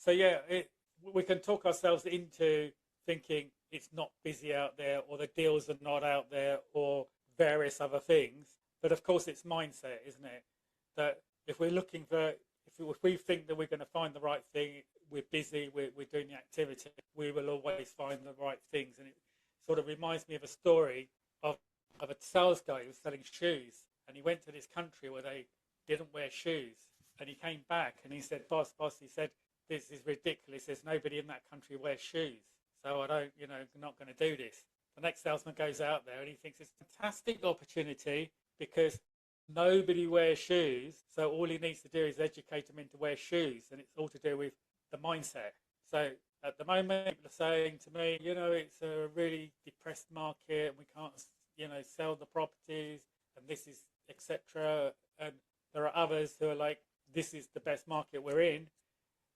So yeah, we can talk ourselves into thinking it's not busy out there, or the deals are not out there, or various other things. But of course, it's mindset, isn't it? That if we're looking for, if we think that we're going to find the right thing, we're busy, we're doing the activity, we will always find the right things. And it sort of reminds me of a story of a sales guy who was selling shoes, and he went to this country where they didn't wear shoes, and he came back and he said, boss, he said, this is ridiculous. There's nobody in that country who wears shoes. So I don't, I'm not going to do this. The next salesman goes out there and he thinks it's a fantastic opportunity because nobody wears shoes. So all he needs to do is educate them into wear shoes. And it's all to do with the mindset. So at the moment, people are saying to me, it's a really depressed market and we can't, sell the properties and this is, etc. And there are others who are like, this is the best market we're in,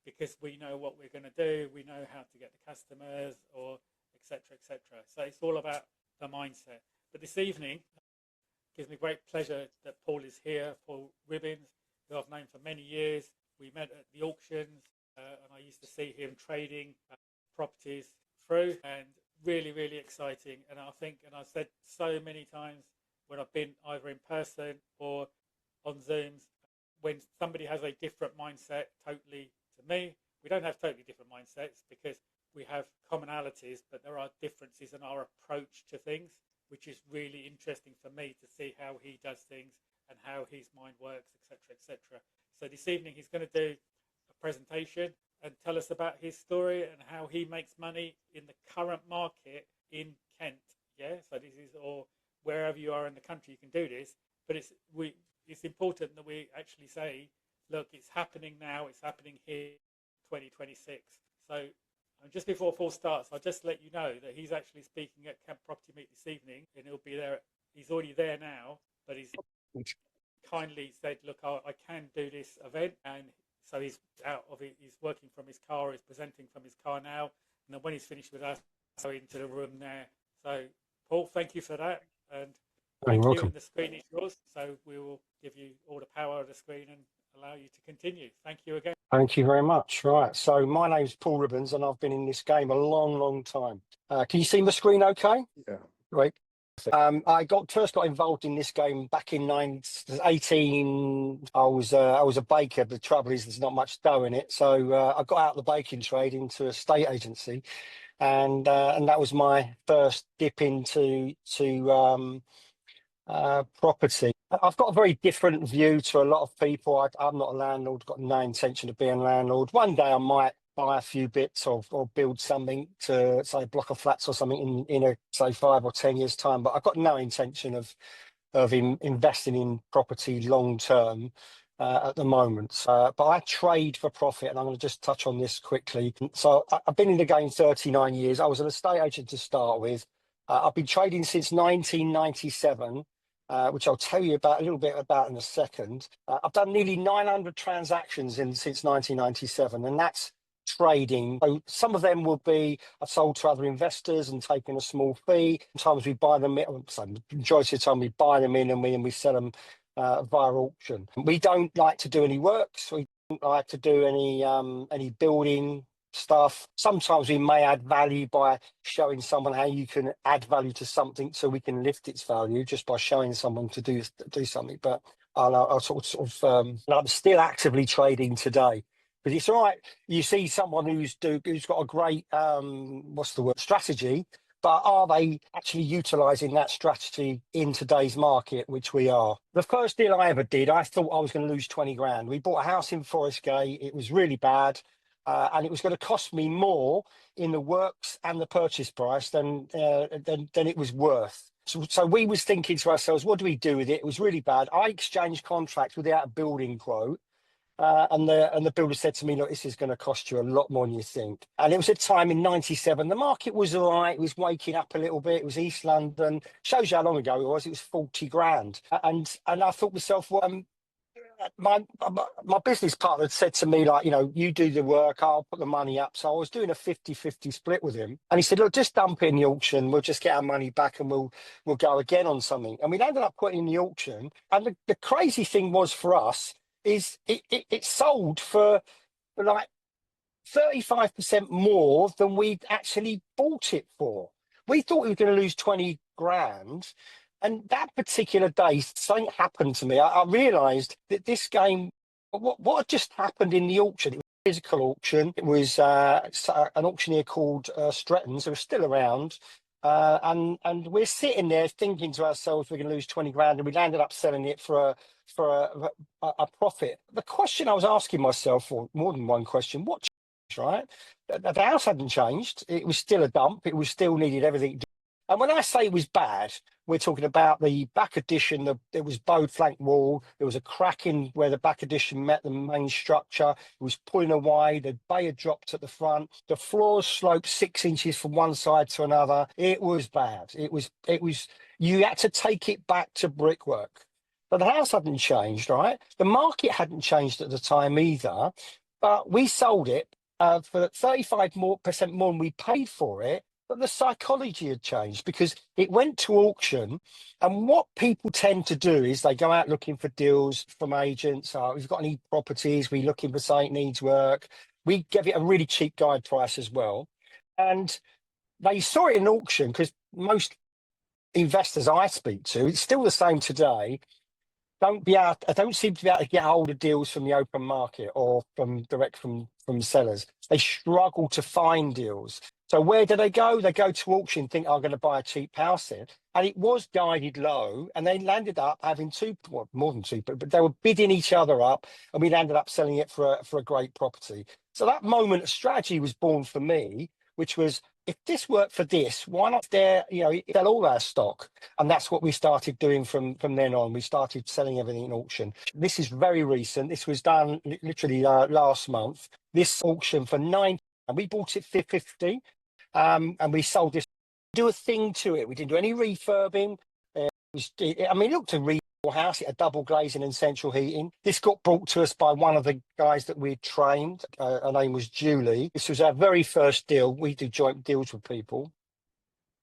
because we know what we're going to do, we know how to get the customers, or etc., etc. So it's all about the mindset. But this evening, it gives me great pleasure that Paul is here. Paul Ribbins, who I've known for many years. We met at the auctions, and I used to see him trading properties through, and really, really exciting. And I think, and I've said so many times when I've been either in person or on Zooms, when somebody has a different mindset totally to me, we don't have totally different mindsets because we have commonalities, but there are differences in our approach to things, which is really interesting for me to see how he does things and how his mind works, etc., etc. So this evening he's going to do a presentation and tell us about his story and how he makes money in the current market in Kent. Yeah, so this is, or wherever you are in the country, you can do this, but it's important that we actually say, look, it's happening now, it's happening here, 2026. So just before Paul starts, I'll just let you know that he's actually speaking at Camp Property Meet this evening, and he'll be there. He's already there now, but he's kindly said, look, I can do this event. And so he's out of it, he's working from his car, he's presenting from his car now. And then when he's finished with us, go into the room there. So Paul, thank you for that. And thank you. And the screen is yours. So we will give you all the power of the screen and allow you to continue. Thank you again. Thank you very much. Right. So my name's Paul Ribbins and I've been in this game a long, long time. Can you see my screen okay? Yeah. Great. I first got involved in this game back in 1918. I was a baker. The trouble is there's not much dough in it. So I got out of the baking trade into a state agency. And that was my first dip into property. I've got a very different view to a lot of people. I'm not a landlord, got no intention of being a landlord. One day I might buy a few bits or build something to, say, a block of flats or something in a, say, 5 or 10 years' time. But I've got no intention of investing in property long term at the moment. But I trade for profit, and I'm going to just touch on this quickly. So I've been in the game 39 years. I was an estate agent to start with. I've been trading since 1997. Which I'll tell you a little bit about in a second. I've done nearly 900 transactions since 1997, and that's trading. So some of them will be I've sold to other investors and taken a small fee. Sometimes we buy them in, so the majority of the time we buy them in and we sell them via auction. We don't like to do any works. We don't like to do any building stuff. Sometimes we may add value by showing someone how you can add value to something so we can lift its value just by showing someone to do something. But I'm still actively trading today. But it's all right. You see someone who's got a great strategy, but are they actually utilising that strategy in today's market, which we are? The first deal I ever did, I thought I was going to lose 20 grand. We bought a house in Forest Gate. It was really bad. And it was going to cost me more in the works and the purchase price than it was worth. So we was thinking to ourselves, what do we do with it? It was really bad. I exchanged contracts without a building quote. And the builder said to me, look, this is going to cost you a lot more than you think. And it was a time in 97. The market was all right. It was waking up a little bit. It was East London. Shows you how long ago it was. It was 40 grand. And I thought to myself, well, my business partner said to me, like, you do the work, I'll put the money up. So I was doing a 50-50 split with him. And he said, look, just dump it in the auction. We'll just get our money back and we'll go again on something. And we ended up putting in the auction. And the crazy thing was for us is it sold for like 35% more than we'd actually bought it for. We thought we were going to lose 20 grand. And that particular day, something happened to me. I realised that this game, what had just happened in the auction, it was a physical auction. It was an auctioneer called Stretton's, who was still around. And we're sitting there thinking to ourselves, we're going to lose 20 grand. And we landed up selling it for a profit. The question I was asking myself, or more than one question, what changed, right? The house hadn't changed. It was still a dump. It was still needed everything. And when I say it was bad, we're talking about the back addition. There was bowed flank wall. There was a crack in where the back addition met the main structure. It was pulling away. The bay had dropped at the front. The floors sloped 6 inches from one side to another. It was bad. It was. You had to take it back to brickwork. But the house hadn't changed, right? The market hadn't changed at the time either. But we sold it for 35% more than we paid for it. But the psychology had changed because it went to auction. And what people tend to do is they go out looking for deals from agents. We've got any properties, we're looking for something needs work. We give it a really cheap guide price as well. And they saw it in auction because most investors I speak to, it's still the same today, don't seem to be able to get hold of deals from the open market or from direct from sellers. They struggle to find deals. So where do they go? They go to auction, think I'm going to buy a cheap house here. And it was guided low, and they landed up having more than two, but they were bidding each other up, and we landed up selling it for a great property. So that moment of strategy was born for me, which was, if this worked for this, why not sell all our stock? And that's what we started doing from then on. We started selling everything in auction. This is very recent. This was done literally last month. This auction for 9, and we bought it for 50, and we sold this. Do a thing to it. We didn't do any refurbing. It looked a reasonable house. It had double glazing and central heating. This got brought to us by one of the guys that we'd trained. Her name was Julie. This was our very first deal. We do joint deals with people.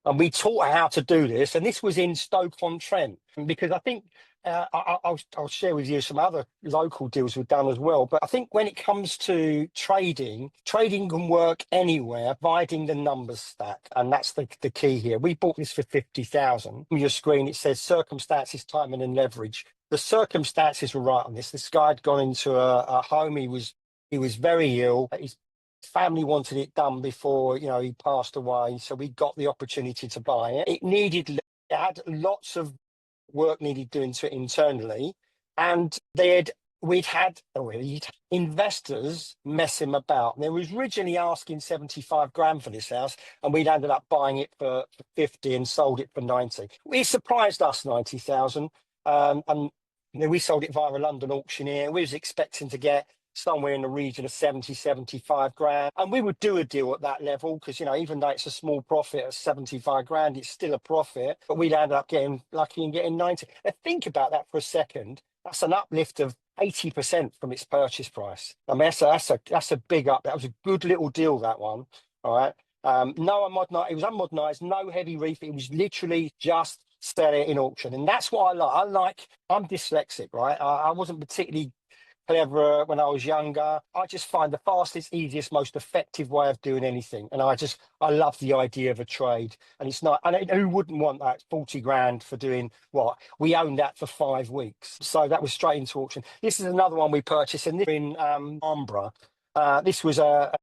And we taught her how to do this. And this was in Stoke-on-Trent. Because I think I'll share with you some other local deals we've done as well. But I think when it comes to trading can work anywhere, providing the numbers stack. And that's the key here. We bought this for 50,000. On your screen, it says circumstances, timing and leverage. The circumstances were right on this. This guy had gone into a home. He was very ill. His family wanted it done before, he passed away. So we got the opportunity to buy it. It had lots of work needed doing to it internally, and we'd had investors mess him about. They was originally asking 75 grand for this house, and we'd ended up buying it for 50 and sold it for 90. It surprised us, 90,000, and we sold it via a London auctioneer. We was expecting to get somewhere in the region of 70, 75 grand. And we would do a deal at that level because, even though it's a small profit of 75 grand, it's still a profit. But we'd end up getting lucky and getting 90. Now, think about that for a second. That's an uplift of 80% from its purchase price. I mean, that's a big up. That was a good little deal, that one. All right. No unmodernized. It was unmodernized, no heavy reef. It was literally just sell it in auction. And that's what I like. I'm dyslexic, right? I wasn't particularly clever when I was younger. I just find the fastest, easiest, most effective way of doing anything. And I love the idea of a trade. And it's not, and who wouldn't want that 40 grand for doing what? We owned that for 5 weeks. So that was straight into auction. This is another one we purchased in Farnborough. This was a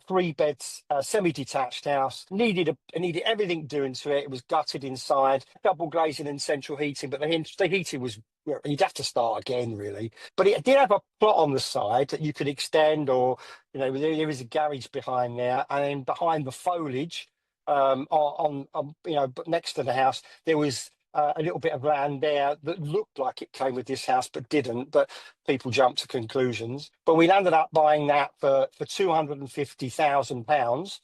3-bed semi-detached house. Needed everything doing to it. It was gutted inside, double glazing and central heating, but the heating was, you'd have to start again, really. But it did have a plot on the side that you could extend, or there is a garage behind there, and then behind the foliage, but next to the house there was a little bit of land there that looked like it came with this house, but didn't. But people jumped to conclusions. But we ended up buying that for £250,000,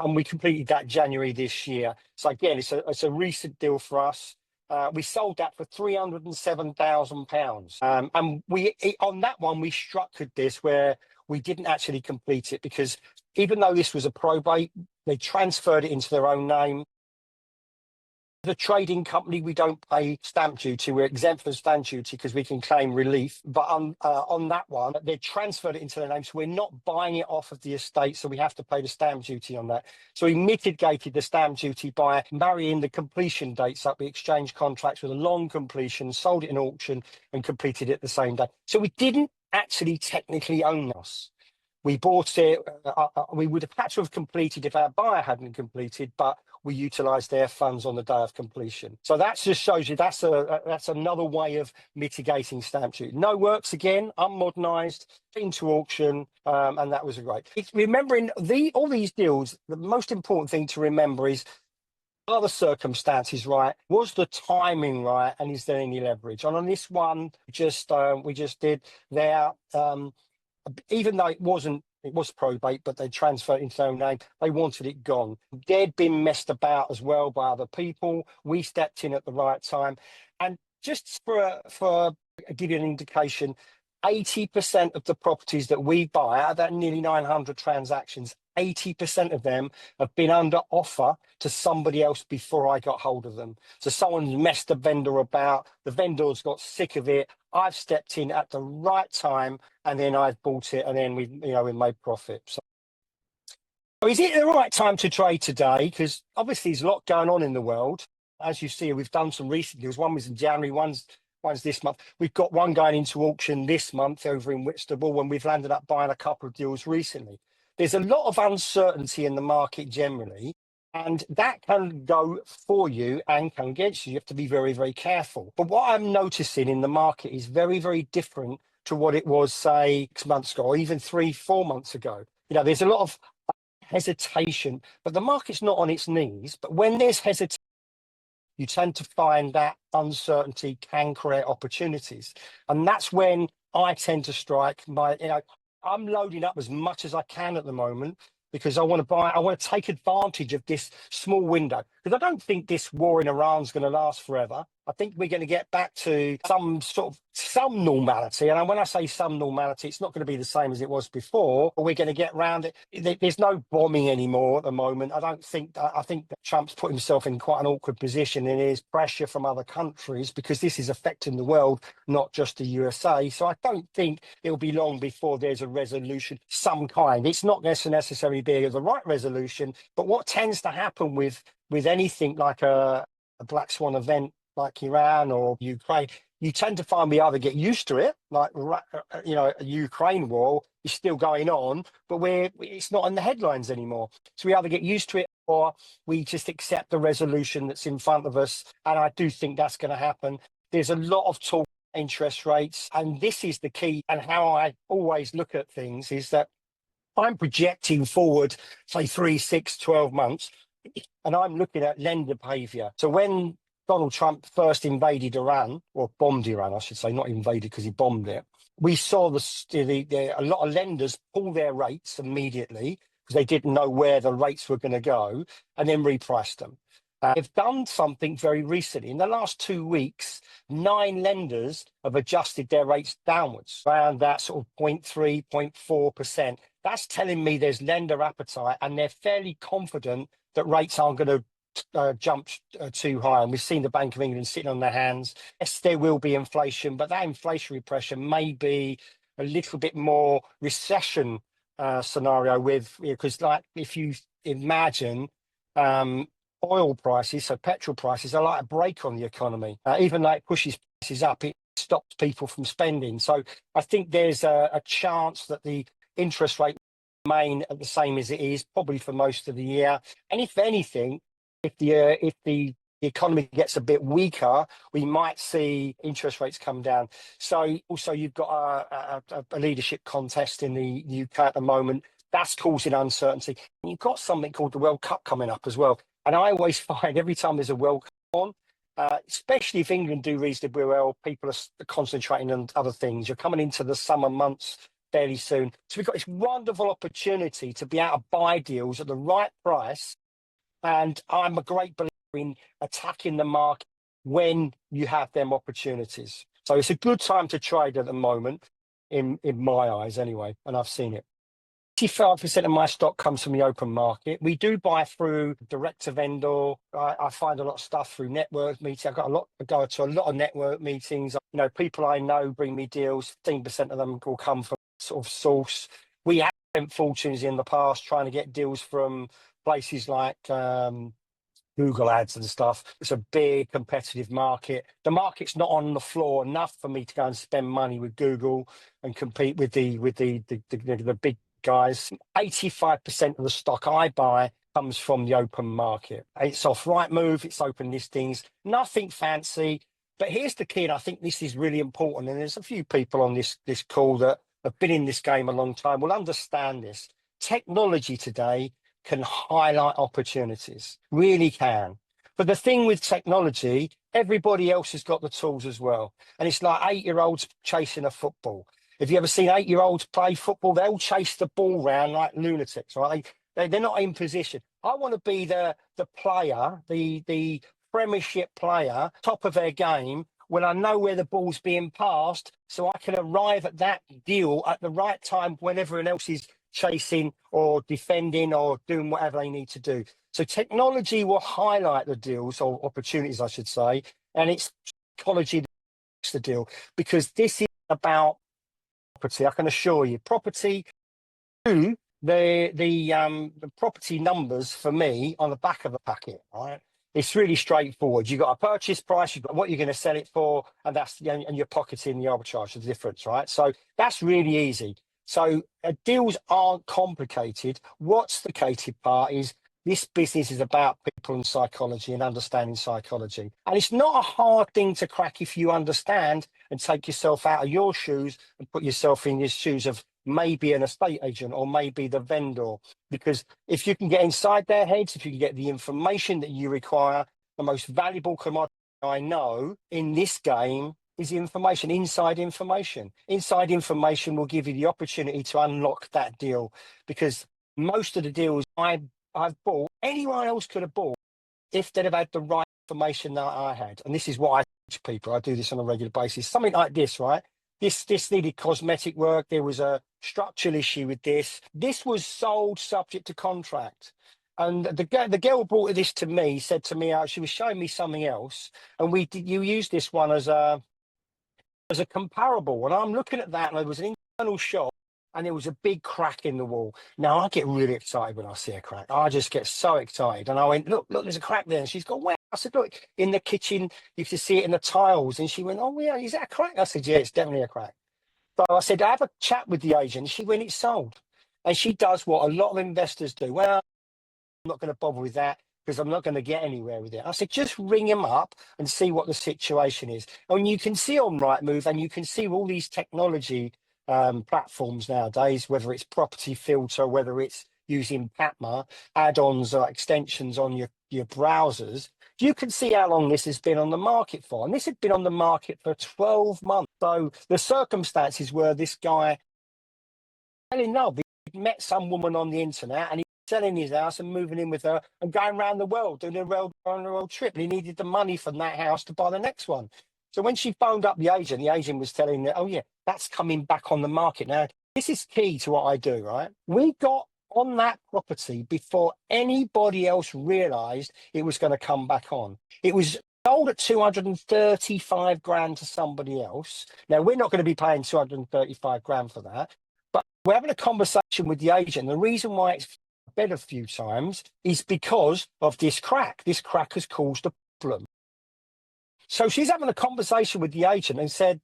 and we completed that January this year. So again, it's a recent deal for us. We sold that for £307,000, and on that one we structured this where we didn't actually complete it, because even though this was a probate, they transferred it into their own name. As a trading company, we don't pay stamp duty. We're exempt from stamp duty because we can claim relief. But on that one, they transferred it into their name. So we're not buying it off of the estate. So we have to pay the stamp duty on that. So we mitigated the stamp duty by marrying the completion dates up. We exchanged contracts with a long completion, sold it in auction and completed it the same day. So we didn't actually technically own us. We bought it. We would have had to have completed if our buyer hadn't completed, but we utilised their funds on the day of completion. So that just shows you that's another way of mitigating stamp duty. No works again, unmodernised, into auction, and that was great. Remembering all these deals, the most important thing to remember is, are the circumstances right? Was the timing right? And is there any leverage? And on this one, we just did there. Even though it was probate, but they transferred it into their own name, they wanted it gone. They'd been messed about as well by other people. We stepped in at the right time. And just for give you an indication, 80% of the properties that we buy, out of that nearly 900 transactions, 80% of them have been under offer to somebody else before I got hold of them. So someone's messed the vendor about, the vendor's got sick of it. I've stepped in at the right time, and then I've bought it, and then we made profit. So is it the right time to trade today? Because obviously there's a lot going on in the world. As you see, we've done some recent deals. One was in January, one's this month. We've got one going into auction this month over in Whitstable, when we've landed up buying a couple of deals recently. There's a lot of uncertainty in the market generally, and that can go for you and can against you. You have to be very, very careful. But what I'm noticing in the market is very, very different to what it was, say, 6 months ago, or even 3-4 months ago. There's a lot of hesitation, but the market's not on its knees. But when there's hesitation, you tend to find that uncertainty can create opportunities. And that's when I tend to strike I'm loading up as much as I can at the moment, because I want to take advantage of this small window, because I don't think this war in Iran is going to last forever. I think we're going to get back to some normality. And when I say some normality, it's not going to be the same as it was before, but we're going to get around it. There's no bombing anymore at the moment. I think that Trump's put himself in quite an awkward position, and there's pressure from other countries, because this is affecting the world, not just the USA. So I don't think it'll be long before there's a resolution, some kind. It's not going to necessarily be the right resolution, but what tends to happen with anything like a black swan event like Iran or Ukraine, you tend to find we either get used to it, like a Ukraine war is still going on, but it's not in the headlines anymore. So we either get used to it, or we just accept the resolution that's in front of us. And I do think that's going to happen. There's a lot of talk about interest rates, and this is the key. And how I always look at things is that I'm projecting forward, say 3, 6, 12 months, and I'm looking at lender behavior. So when Donald Trump first invaded Iran, or bombed Iran, I should say, not invaded because he bombed it, we saw a lot of lenders pull their rates immediately because they didn't know where the rates were going to go, and then repriced them. They've done something very recently. In the last 2 weeks, 9 lenders have adjusted their rates downwards, around that sort of 0.3, 0.4%. That's telling me there's lender appetite, and they're fairly confident that rates aren't going to jump too high. And we've seen the Bank of England sitting on their hands. Yes, there will be inflation, but that inflationary pressure may be a little bit more recession scenario because like if you imagine oil prices, so petrol prices are like a brake on the economy. Even though it pushes prices up, it stops people from spending. So I think there's a chance that the interest rate will remain at the same as it is probably for most of the year. And if anything, if the economy gets a bit weaker, we might see interest rates come down. So also you've got a leadership contest in the UK at the moment. That's causing uncertainty. And you've got something called the World Cup coming up as well. And I always find every time there's a World Cup on, especially if England do reasonably well, people are concentrating on other things. You're coming into the summer months fairly soon. So we've got this wonderful opportunity to be able to buy deals at the right price. And I'm a great believer in attacking the market when you have them opportunities. So it's a good time to trade at the moment, in my eyes anyway, and I've seen it. 85% of my stock comes from the open market. We do buy through direct to vendor. I find a lot of stuff through network meetings. I go to a lot of network meetings. You know, people I know bring me deals. 15% of them will come from sort of source. We have spent fortunes in the past trying to get deals from places like Google ads and stuff. It's a big competitive market. The market's not on the floor enough for me to go and spend money with Google and compete with the big guys. 85% of the stock I buy comes from the open market. It's off Rightmove, it's open listings, nothing fancy. But here's the key, and I think this is really important. And there's a few people on this call that have been in this game a long time will understand this. Technology today can highlight opportunities, really can. But the thing with technology, everybody else has got the tools as well. And it's like 8-year-olds chasing a football. Have you ever seen 8-year-olds play football? They'll chase the ball round like lunatics, right? They're not in position. I want to be the player, the Premiership player, top of their game, when I know where the ball's being passed, so I can arrive at that deal at the right time when everyone else is chasing or defending or doing whatever they need to do. So technology will highlight the deals, or opportunities, I should say, and it's psychology that makes the deal, because this is about property. I can assure you, property. The property numbers for me on the back of a packet, right? It's really straightforward. You've got a purchase price, you've got what you're going to sell it for, and and you're pocketing the arbitrage, the difference, right? So that's really easy. So deals aren't complicated. What's the complicated part is this business is about people and psychology and understanding psychology. And it's not a hard thing to crack if you understand and take yourself out of your shoes and put yourself in the shoes of maybe an estate agent or maybe the vendor. Because if you can get inside their heads, if you can get the information that you require, the most valuable commodity I know in this game is information, inside information. Inside information will give you the opportunity to unlock that deal, because most of the deals I've bought, anyone else could have bought if they'd have had the right information that I had. And this is what I teach people. I do this on a regular basis. Something like this, right? This needed cosmetic work. There was a structural issue with this. This was sold subject to contract. And the girl brought this to me, said to me, she was showing me something else. And you used this one as a comparable. And I'm looking at that, and there was an internal shot, and there was a big crack in the wall. Now, I get really excited when I see a crack. I just get so excited. And I went, look, there's a crack there. And she's gone, where? I said, look, in the kitchen, you can see it in the tiles. And she went, oh, yeah, is that a crack? I said, yeah, it's definitely a crack. So I said, have a chat with the agent. She went, it's sold. And she does what a lot of investors do. Well, I'm not going to bother with that because I'm not going to get anywhere with it. I said, just ring him up and see what the situation is. And you can see on Rightmove, and you can see all these technology platforms nowadays, whether it's Property Filter, whether it's using Patma, add-ons or extensions on your browsers, you can see how long this has been on the market for. And this had been on the market for 12 months. So the circumstances were this guy fell in love. He met some woman on the internet, and he was selling his house and moving in with her and going around the world, doing a world trip. And he needed the money from that house to buy the next one. So when she phoned up the agent was telling her, oh, yeah, that's coming back on the market. Now, this is key to what I do, right? We got on that property before anybody else realised it was going to come back on. It was sold at 235 grand to somebody else. Now, we're not going to be paying 235 grand for that, but we're having a conversation with the agent. The reason why it's been a few times is because of this crack. This crack has caused a problem. So she's having a conversation with the agent and said,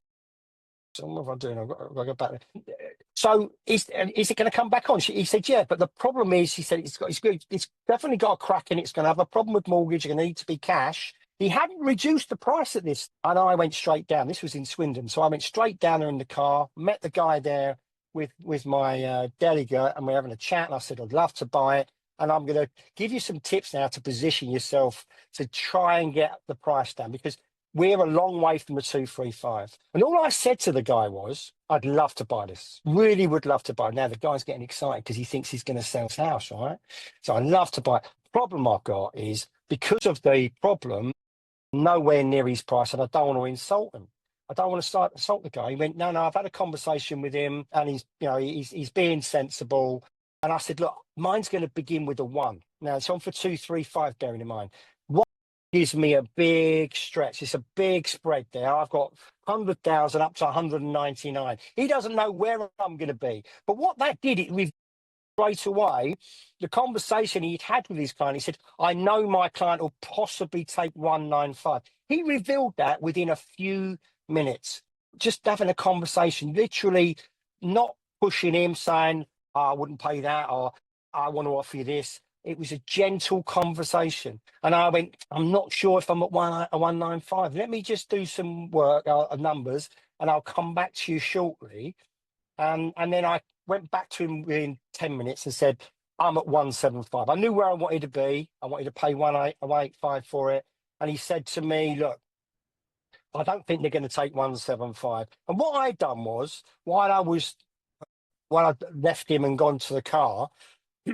so what am I doing? I've got to go back there. So is it going to come back on? He said, yeah, but the problem is, he said, it's definitely got a crack in it. It's going to have a problem with mortgage. You're going to need to be cash. He hadn't reduced the price at this. And I went straight down. This was in Swindon. So I went straight down there in the car, met the guy there with my delegate, and we're having a chat. And I said, I'd love to buy it. And I'm going to give you some tips now to position yourself to try and get the price down, because we're a long way from the 235. And all I said to the guy was, I'd love to buy this. Really would love to buy it. Now the guy's getting excited because he thinks he's going to sell his house, right? So I'd love to buy it. The problem I've got is, because of the problem, nowhere near his price, and I don't want to insult him. I don't want to insult the guy. He went, no, I've had a conversation with him, and he's being sensible. And I said, look, mine's going to begin with a 1. Now, it's on for 235, bearing in mind. What gives me a big stretch? It's a big spread there. I've got 100,000 up to 199. He doesn't know where I'm going to be. But what that did, it straight away, the conversation he'd had with his client, he said, I know my client will possibly take 195. He revealed that within a few minutes, just having a conversation, literally not pushing him, saying, I wouldn't pay that, or I want to offer you this. It was a gentle conversation. And I went, I'm not sure if I'm at 195. Let me just do some work, numbers, and I'll come back to you shortly. And then I went back to him within 10 minutes and said, I'm at 175. I knew where I wanted to be. I wanted to pay 185 for it. And he said to me, look, I don't think they're going to take 175. And what I'd done was, while I left him and gone to the car,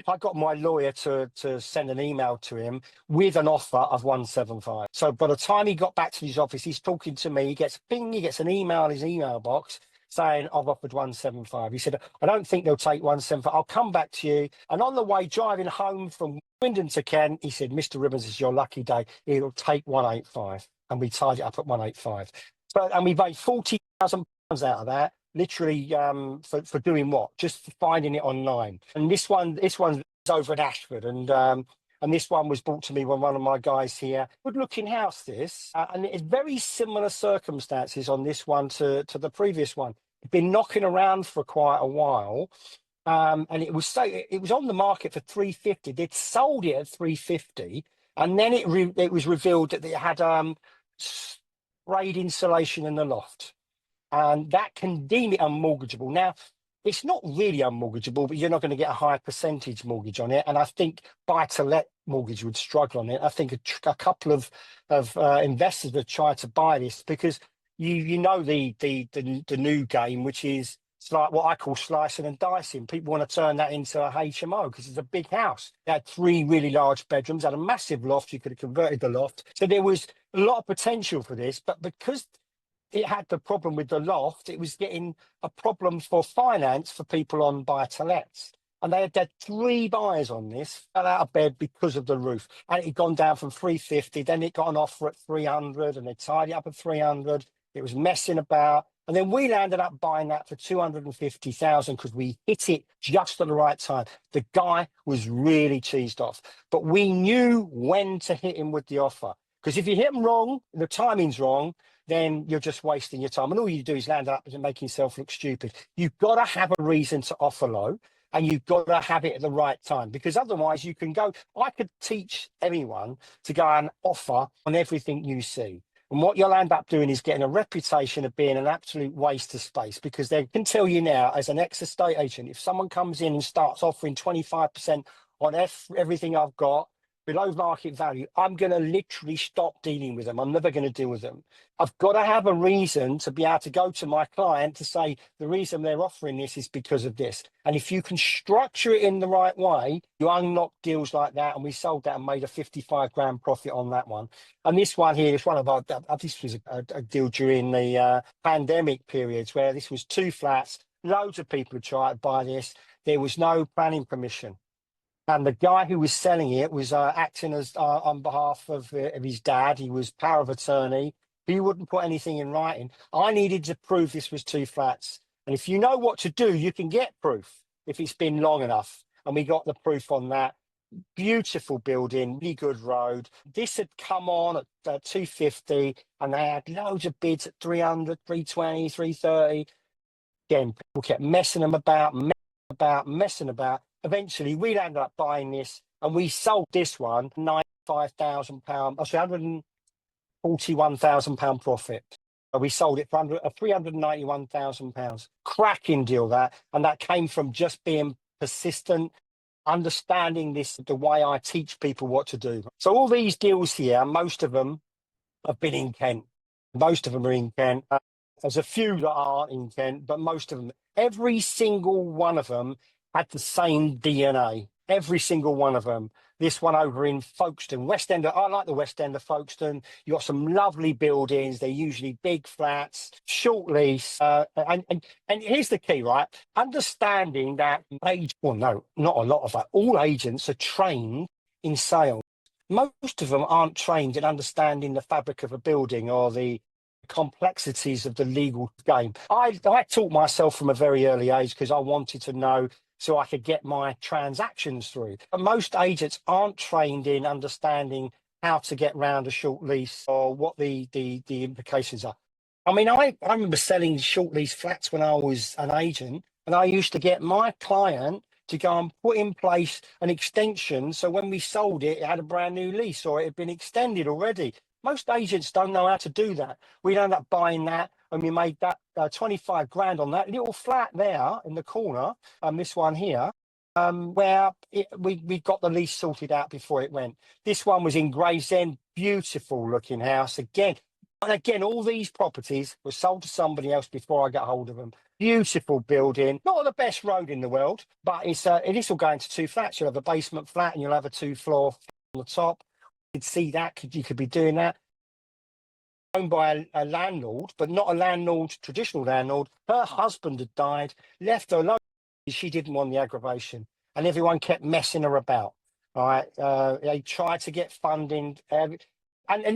I got my lawyer to send an email to him with an offer of 175. So by the time he got back to his office, he's talking to me. He gets a ping, he gets an email in his email box saying, I've offered 175. He said, I don't think they'll take 175. I'll come back to you. And on the way driving home from Wyndham to Kent, he said, Mr. Ribbons, it's your lucky day. It'll take 185. And we tied it up at 185. And we made £40,000 out of that. Literally, for doing what? Just for finding it online. And this one's over at Ashford, and this one was brought to me by one of my guys here. Good-looking house, this, and it's very similar circumstances on this one to the previous one. It's been knocking around for quite a while, and it was on the market for 350. They'd sold it at 350, and then it was revealed that it had sprayed insulation in the loft. And that can deem it unmortgageable. Now, it's not really unmortgageable, but you're not going to get a high percentage mortgage on it. And I think buy-to-let mortgage would struggle on it. I think a couple of investors have tried to buy this because you know the new game, which is it's like what I call slicing and dicing. People want to turn that into a HMO because it's a big house. It had 3 really large bedrooms, had a massive loft. You could have converted the loft. So there was a lot of potential for this, but because it had the problem with the loft, it was getting a problem for finance for people on buy-to-lets. And they had 3 buyers on this, fell out of bed because of the roof. And it had gone down from 350, then it got an offer at 300, and they tied it up at 300. It was messing about. And then we landed up buying that for 250,000 because we hit it just at the right time. The guy was really cheesed off, but we knew when to hit him with the offer. Because if you hit him wrong, the timing's wrong, then you're just wasting your time. And all you do is land up and make yourself look stupid. You've got to have a reason to offer low, and you've got to have it at the right time, because otherwise you can go. I could teach anyone to go and offer on everything you see. And what you'll end up doing is getting a reputation of being an absolute waste of space, because they can tell you now, as an ex-estate agent, if someone comes in and starts offering 25% on everything I've got, below market value, I'm going to literally stop dealing with them. I'm never going to deal with them. I've got to have a reason to be able to go to my client to say, the reason they're offering this is because of this. And if you can structure it in the right way, you unlock deals like that. And we sold that and made a 55 grand profit on that one. And this one here is one of our, this was a deal during the pandemic periods where this was 2 flats. Loads of people had tried to buy this. There was no planning permission. And the guy who was selling it was acting as on behalf of his dad. He was power of attorney. He wouldn't put anything in writing. I needed to prove this was 2 flats. And if you know what to do, you can get proof if it's been long enough. And we got the proof on that. Beautiful building, really good road. This had come on at 250, and they had loads of bids at 300, 320, 330. Again, people kept messing about. Eventually, we ended up buying this, and we sold this one £95,000. Oh, sorry, £141,000 profit. We sold it for £391,000. Cracking deal that, and that came from just being persistent, understanding this the way I teach people what to do. So all these deals here, most of them have been in Kent. Most of them are in Kent. There's a few that aren't in Kent, but most of them, every single one of them had the same DNA. Every single one of them. This one over in Folkestone, West End. I like the West End of Folkestone. You got some lovely buildings. They're usually big flats, short lease. And here's the key, right? Understanding that well, no, not a lot of that. All agents are trained in sales. Most of them aren't trained in understanding the fabric of a building or the complexities of the legal game. I taught myself from a very early age because I wanted to know so I could get my transactions through. But most agents aren't trained in understanding how to get round a short lease or what the implications are. I mean, I remember selling short lease flats when I was an agent, and I used to get my client to go and put in place an extension. So when we sold it, it had a brand new lease or it had been extended already. Most agents don't know how to do that. We'd end up buying that, and we made that 25 grand on that little flat there in the corner, this one here, where we got the lease sorted out before it went. This one was in Gravesend, beautiful looking house. Again, all these properties were sold to somebody else before I got hold of them. Beautiful building, not the best road in the world, but it will go into two flats. You'll have a basement flat and you'll have a 2-floor on the top. You could see that, you could be doing that. Owned by a landlord, but not a landlord, traditional landlord. Her husband had died, left her alone. She didn't want the aggravation, and everyone kept messing her about. All right, they tried to get funding, and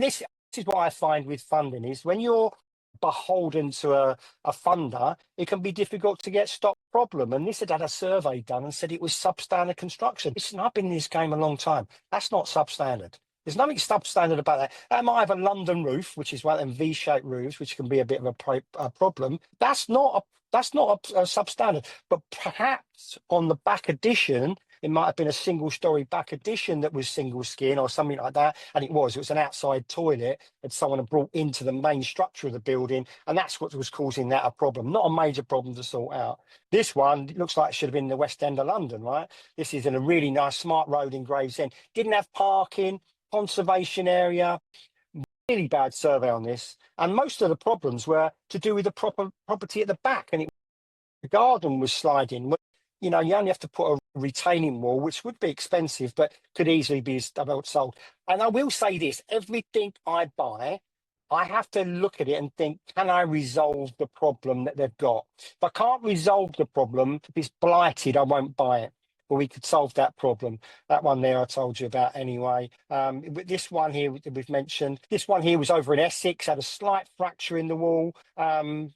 this is what I find with funding is when you're beholden to a funder, it can be difficult to get stop problem. And this had a survey done and said it was substandard construction. Listen, I've been in this game a long time. That's not substandard. There's nothing substandard about that. That might have a London roof, which is one of them V-shaped roofs, which can be a bit of a problem. That's not a substandard. But perhaps on the back addition, it might have been a single-story back addition that was single skin or something like that, and it was an outside toilet that someone had brought into the main structure of the building, and that's what was causing that a problem. Not a major problem to sort out. This one looks like it should have been in the West End of London, right? This is in a really nice, smart road in Gravesend. Didn't have parking, conservation area. Really bad survey on this, and most of the problems were to do with the property at the back, and the garden was sliding. You know, you only have to put a retaining wall, which would be expensive, but could easily be sold. And I will say this, everything I buy, I have to look at it and think, can I resolve the problem that they've got? If I can't resolve the problem, if it's blighted, I won't buy it. But we could solve that problem. That one there I told you about anyway. This one here we've mentioned. This one here was over in Essex, had a slight fracture in the wall.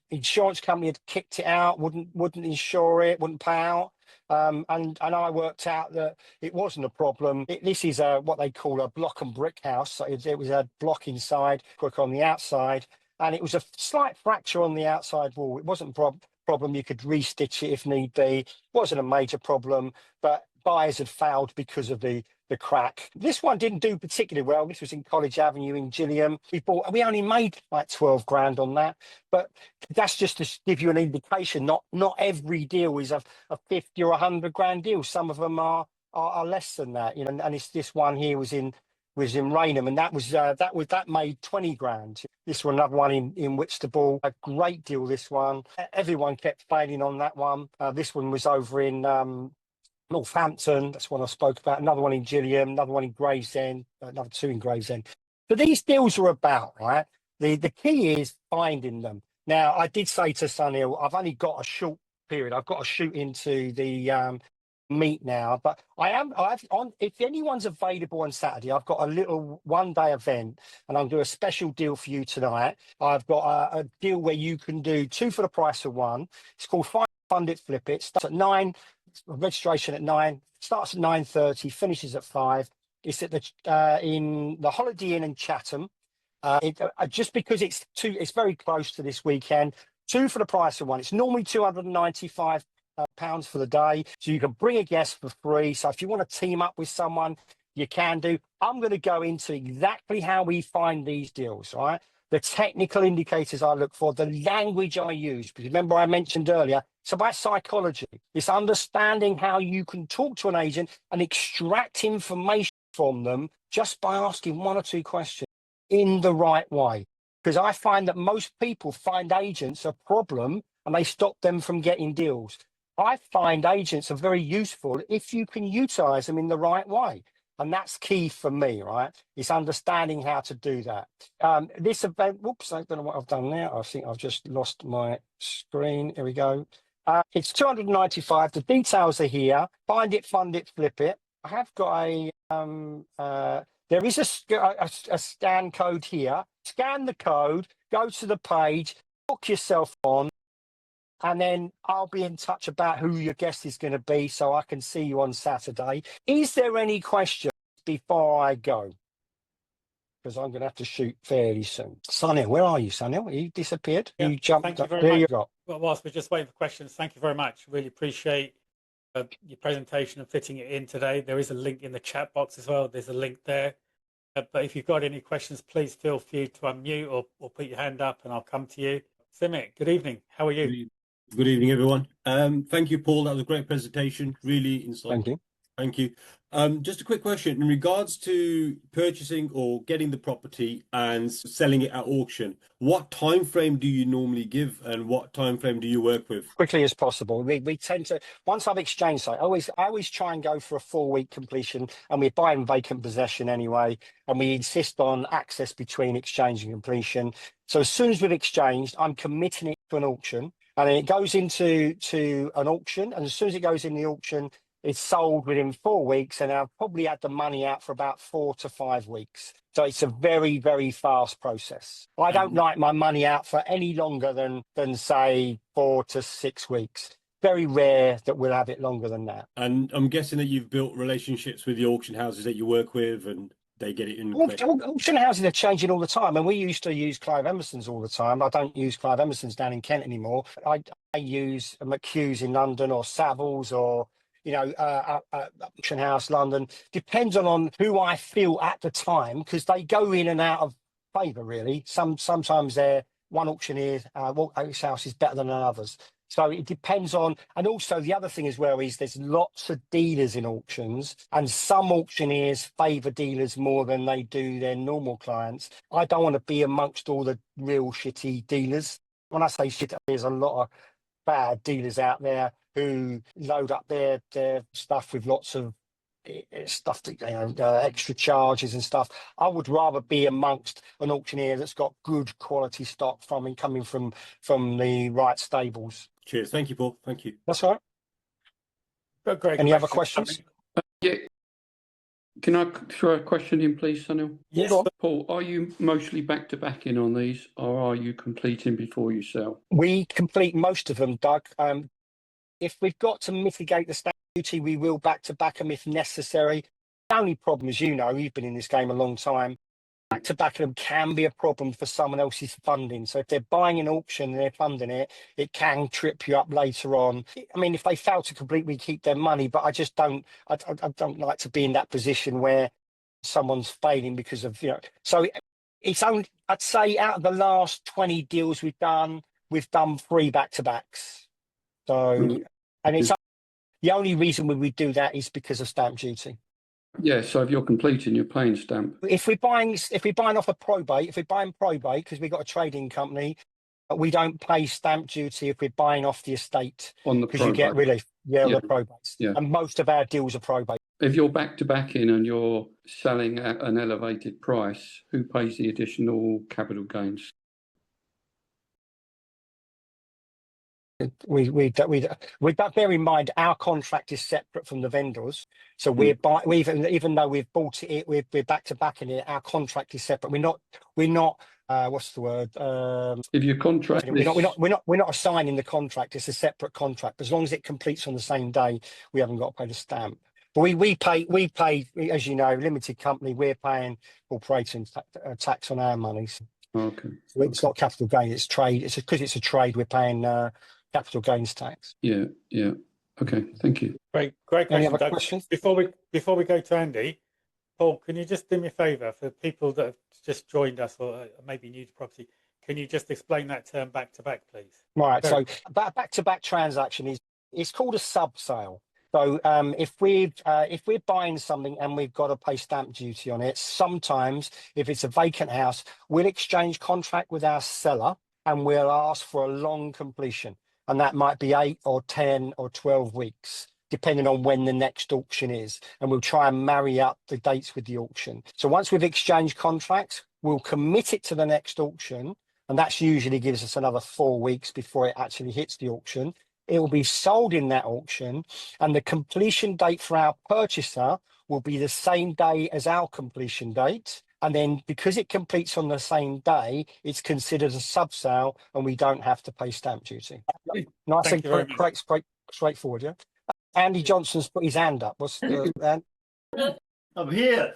Insurance company had kicked it out, wouldn't insure it, wouldn't pay out. And I worked out that it wasn't a problem. This is what they call a block and brick house. So it was a block inside, brick on the outside, and it was a slight fracture on the outside wall. It wasn't a problem. You could restitch it if need be. It wasn't a major problem, but buyers had failed because of the crack. This one didn't do particularly well. This was in College Avenue in Gillingham. We only made like 12 grand on that, but that's just to give you an indication. Not every deal is a 50 or 100 grand deal. Some of them are less than that, you know. And it's this one here was in Raynham, and that made 20 grand. This one, another one in Whitstable, a great deal. This one, everyone kept failing on that one. This one was over in Northampton, that's one I spoke about. Another one in Gillingham, another one in Gravesend, another two in Gravesend. So these deals are about, right? The key is finding them. Now, I did say to Sunil, I've only got a short period. I've got to shoot into the meet now, but if anyone's available on Saturday, I've got a little one-day event, and I'll do a special deal for you tonight. I've got a deal where you can do 2 for the price of 1. It's called Fund It, Flip It. Starts at 9. Registration at 9, starts at 9:30, finishes at 5. It's at in the Holiday Inn in Chatham. Just because it's very close to this weekend. 2 for the price of 1. It's normally £295 for the day, so you can bring a guest for free. So if you want to team up with someone, you can do. I'm going to go into exactly how we find these deals, right? The technical indicators I look for, the language I use. Because remember I mentioned earlier, it's about psychology. It's understanding how you can talk to an agent and extract information from them just by asking 1 or 2 questions in the right way. Because I find that most people find agents a problem and they stop them from getting deals. I find agents are very useful if you can utilize them in the right way. And that's key for me, right? It's understanding how to do that. This event, whoops, I don't know what I've done now. I think I've just lost my screen. Here we go. It's 295. The details are here. Find it, fund it, flip it. I have got there is a scan code here. Scan the code, go to the page, book yourself on, and then I'll be in touch about who your guest is going to be so I can see you on Saturday. Is there any questions before I go? Because I'm going to have to shoot fairly soon. Sunil, where are you, Sunil? You disappeared? Yeah, you jumped thank you up. very There much. you go. Well, whilst we're just waiting for questions, thank you very much. Really appreciate your presentation and fitting it in today. There is a link in the chat box as well. There's a link there. But if you've got any questions, please feel free to unmute or put your hand up and I'll come to you. Simit, good evening. How are you? Good evening, everyone. Thank you, Paul. That was a great presentation. Really insightful. Thank you. Thank you. Just a quick question in regards to purchasing or getting the property and selling it at auction. What time frame do you normally give, and what time frame do you work with? Quickly as possible. We tend to, once I've exchanged site, I always try and go for a 4-week completion, and we're buying vacant possession anyway, and we insist on access between exchange and completion. So as soon as we've exchanged, I'm committing it to an auction, and then it goes into an auction, and as soon as it goes in the auction, it's sold within 4 weeks, and I've probably had the money out for about 4 to 5 weeks. So it's a very, very fast process. I don't like my money out for any longer than say 4 to 6 weeks. Very rare that we'll have it longer than that. And I'm guessing that you've built relationships with the auction houses that you work with, and they get it in quick. Auction houses are changing all the time, and we used to use Clive Emerson's all the time. I don't use Clive Emerson's down in Kent anymore. I use McHugh's in London, or Savills, or auction house London. Depends on who I feel at the time, because they go in and out of favour, really. Sometimes they're one auctioneer house is better than others. So it depends on, and also the other thing as well is there's lots of dealers in auctions, and some auctioneers favour dealers more than they do their normal clients. I don't want to be amongst all the real shitty dealers. When I say shit, there's a lot of bad dealers out there who load up their stuff with lots of stuff, extra charges and stuff. I would rather be amongst an auctioneer that's got good quality stock coming from the right stables. Cheers. Thank you, Paul. Thank you. That's all right. Great. Any other questions? Yeah. Can I throw a question in, please, Sunil? Yes. Paul, are you mostly back-to-back in on these, or are you completing before you sell? We complete most of them, Doug. If we've got to mitigate the stamp duty, we will back-to-back them if necessary. The only problem, as you know, you've been in this game a long time, back-to-back them can be a problem for someone else's funding. So if they're buying an auction and they're funding it, it can trip you up later on. I mean, if they fail to complete, we keep their money, but I just don't, I don't like to be in that position where someone's failing because of, so it's only, I'd say out of the last 20 deals we've done 3 back-to-backs. So, and it's the only reason we do that is because of stamp duty. Yeah, so if you're completing, you're paying stamp. If we're buying off a probate, if we're buying probate, because we've got a trading company, we don't pay stamp duty if we're buying off the estate. On the because you get relief. Yeah, on the probates. Yeah. And most of our deals are probate. If you're back-to-back in and you're selling at an elevated price, who pays the additional capital gains? We bear in mind our contract is separate from the vendors, so we're even though we've bought it, we're back to back in it. Our contract is separate. We're not. What's the word? If your contract, we're not assigning the contract. It's a separate contract. As long as it completes on the same day, we haven't got to pay the stamp. But we pay, as you know, limited company. We're paying corporation tax on our money. Okay. So it's not capital gain. It's trade. It's because it's a trade. We're paying capital gains tax. Yeah. Okay, thank you. Great Any question, other Doug. questions? Before we go to Andy, Paul, can you just do me a favour for people that have just joined us or maybe new to property? Can you just explain that term back to back, please? Right. So back to back transaction is called a sub sale. So if we're buying something and we've got to pay stamp duty on it, sometimes if it's a vacant house, we'll exchange contract with our seller and we'll ask for a long completion. And that might be 8 or 10 or 12 weeks, depending on when the next auction is. And we'll try and marry up the dates with the auction. So once we've exchanged contracts, we'll commit it to the next auction. And that usually gives us another 4 weeks before it actually hits the auction. It will be sold in that auction, and the completion date for our purchaser will be the same day as our completion date. And then because it completes on the same day, it's considered a sub-sale and we don't have to pay stamp duty. Nice Thank and you very much. straightforward, yeah? Andy Johnson's put his hand up. What's I'm here.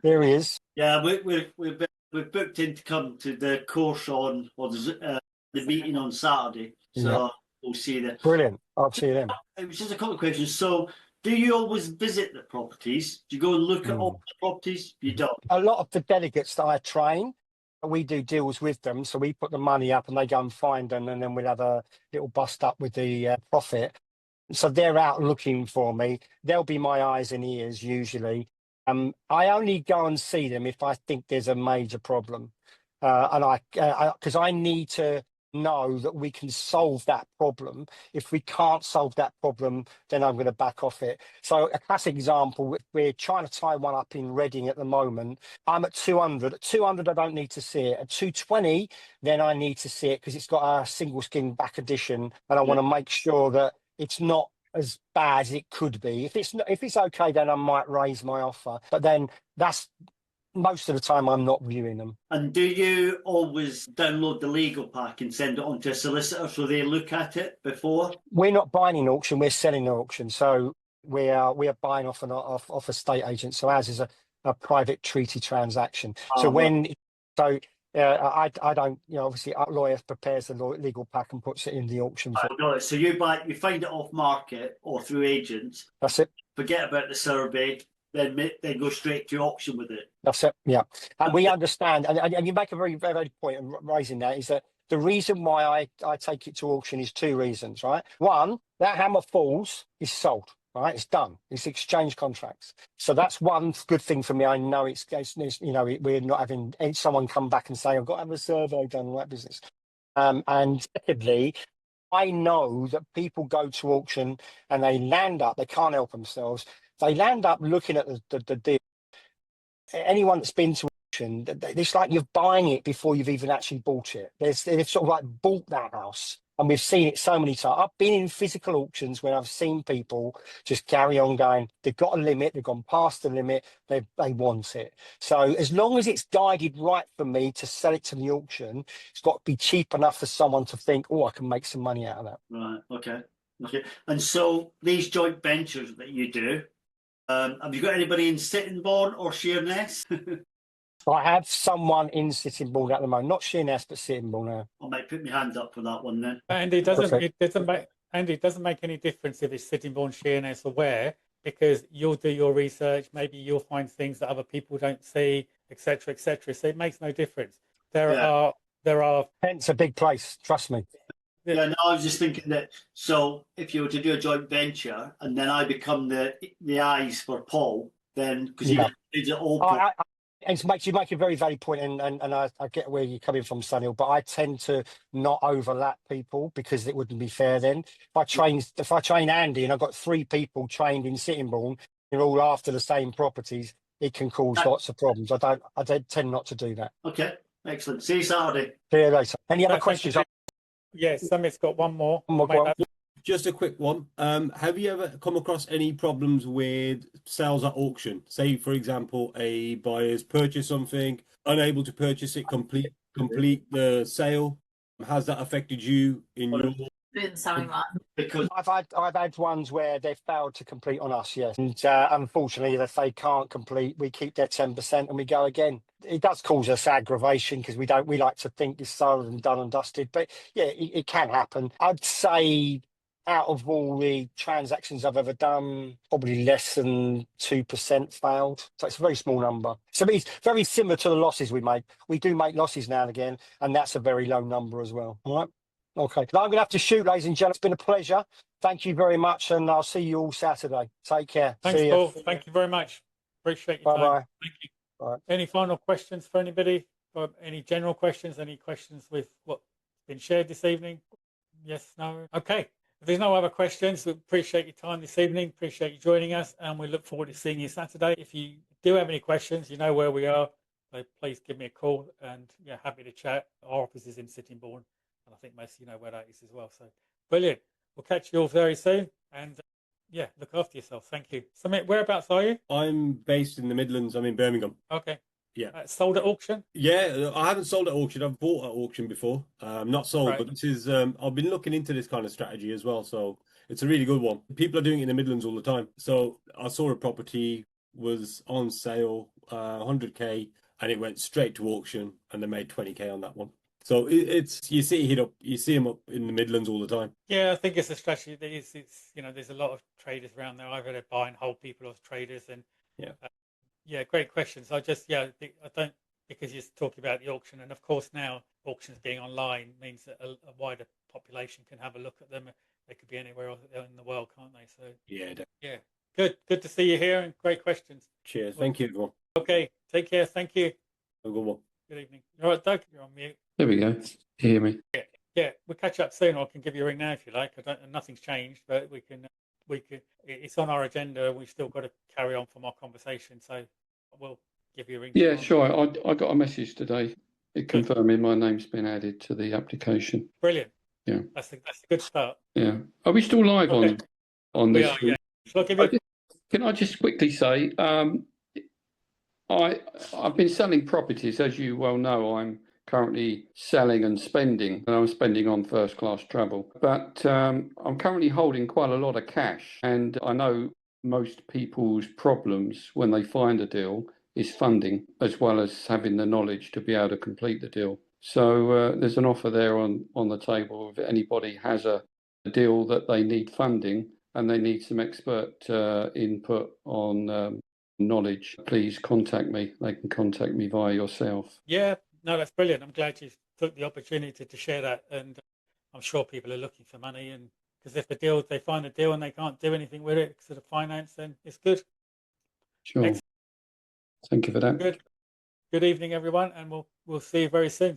There he is. Yeah, we've booked in to come to the course the meeting on Saturday. So we'll see you there. Brilliant. I'll see you then. It was just a couple of questions. So, do you always visit the properties? Do you go and look at all the properties? You don't. A lot of the delegates that I train, we do deals with them. So we put the money up and they go and find them, and then we'll have a little bust up with the profit. So they're out looking for me. They'll be my eyes and ears usually. I only go and see them if I think there's a major problem. Because I need to know that we can solve that problem. If we can't solve that problem, then I'm going to back off it. So a classic example, we're trying to tie one up in Reading at the moment. I'm at 200. At 200, I don't need to see it. At 220, then I need to see it because it's got a single skin back addition, and I want to make sure that it's not as bad as it could be. If it's okay, then I might raise my offer. But then that's most of the time I'm not viewing them. And do you always download the legal pack and send it on to a solicitor so they look at it before? We're not buying an auction, we're selling an auction. So we are buying off a estate agent. So ours is a private treaty transaction. I don't, obviously our lawyer prepares the legal pack and puts it in the auction. So you find it off market or through agents. That's it. Forget about the survey. Then go straight to auction with it. That's it. Yeah, and we understand, and you make a very valid point in raising that, is that the reason why I take it to auction is 2 reasons, right? One, that hammer falls is sold, right? It's done. It's exchange contracts. So that's one good thing for me. I know we're not having someone come back and say, I've got to have a survey done, all that business. And secondly, I know that people go to auction and they land up, they can't help themselves. They land up looking at the deal. Anyone that's been to auction, it's like you're buying it before you've even actually bought it. They've sort of like bought that house. And we've seen it so many times. I've been in physical auctions when I've seen people just carry on going. They've got a limit. They've gone past the limit. They want it. So as long as it's guided right for me to sell it to the auction, it's got to be cheap enough for someone to think, oh, I can make some money out of that. Right. Okay. And so these joint ventures that you do, have you got anybody in Sittingbourne or Sheerness? I have someone in Sittingbourne at the moment, not Sheerness, but Sittingbourne. I might put my hands up for that one then. And it doesn't make any difference if it's Sittingbourne, Sheerness, or where, because you'll do your research. Maybe you'll find things that other people don't see, etc., etc. So it makes no difference. There are. Hence a big place. Trust me. Yeah, no, I was just thinking that. So if you were to do a joint venture, and then I become the eyes for Paul, then because you did it all. And you make a very valid point, and I get where you're coming from, Sunil, but I tend to not overlap people because it wouldn't be fair then. If I train Andy and I've got 3 people trained in Sittingbourne, they're all after the same properties, it can cause lots of problems. I don't tend not to do that. Okay, excellent. See you Saturday. See you later. Any other questions? Yes, Summit's got one more. Just a quick one. Have you ever come across any problems with sales at auction? Say, for example, a buyer's purchased something, unable to purchase it, complete the sale. Has that affected you in your? Been selling that. Because I've had ones where they've failed to complete on us, yes. And unfortunately, if they can't complete, we keep their 10% and we go again. It does cause us aggravation because we like to think it's sold and done and dusted. But yeah, it can happen. I'd say out of all the transactions I've ever done, probably less than 2% failed. So it's a very small number. So it's very similar to the losses we make. We do make losses now and again, and that's a very low number as well. All right. Okay. Now I'm going to have to shoot, ladies and gentlemen. It's been a pleasure. Thank you very much, and I'll see you all Saturday. Take care. Thanks, Paul. Thank you very much. Appreciate your time. Bye-bye. Thank you. Bye. Any final questions for anybody? Or any general questions? Any questions with what's been shared this evening? Yes, no? Okay. If there's no other questions, we appreciate your time this evening. Appreciate you joining us, and we look forward to seeing you Saturday. If you do have any questions, you know where we are. So please give me a call, and yeah, happy to chat. Our office is in Sittingbourne, and I think most of you know where that is as well. So brilliant. We'll catch you all very soon, and yeah, look after yourself. Thank you. Samit, whereabouts are you? I'm based in the Midlands. I'm in Birmingham. Okay. Yeah. Sold at auction? Yeah, I haven't sold at auction. I've bought at auction before. Not sold, Right. but this is I've been looking into this kind of strategy as well. So it's a really good one. People are doing it in the Midlands all the time. So I saw a property was on sale, 100k, and it went straight to auction, and they made 20k on that one. So it's you see them up in the Midlands all the time. Yeah, I think it's a strategy that is. It's there's a lot of traders around there. Either they buy and hold people as traders, and Yeah. Yeah, great questions. I don't, because you're talking about the auction, and of course now auctions being online means that a wider population can have a look at them. They could be anywhere else in the world, can't they? So Yeah. good to see you here, and great questions. Cheers. Thank you, everyone. Okay, take care. Thank you. Have a good one. Good evening. All right, Doug, you're on mute. There we go. You hear me? Yeah, we'll catch up soon. I can give you a ring now if you like. Nothing's changed, but we can. It's on our agenda. We've still got to carry on from our conversation, so we'll give you a ring. Yeah, sure. I got a message today confirming my name's been added to the application. Brilliant. Yeah, that's a good start. Yeah. Are we still live on this? Yeah. Shall I give you? Can I just quickly say, I've been selling properties, as you well know. I'm currently selling and spending, and I'm spending on first class travel. But I'm currently holding quite a lot of cash, and I know most people's problems when they find a deal is funding, as well as having the knowledge to be able to complete the deal. So there's an offer there on the table. If anybody has a deal that they need funding and they need some expert input on knowledge, please contact me. They can contact me via yourself. Yeah, no, that's brilliant. I'm glad you took the opportunity to share that, and I'm sure people are looking for money, and because if they find a deal and they can't do anything with it because of the finance, then it's good. Sure. Excellent. Thank you for that. Good evening, everyone, and we'll see you very soon.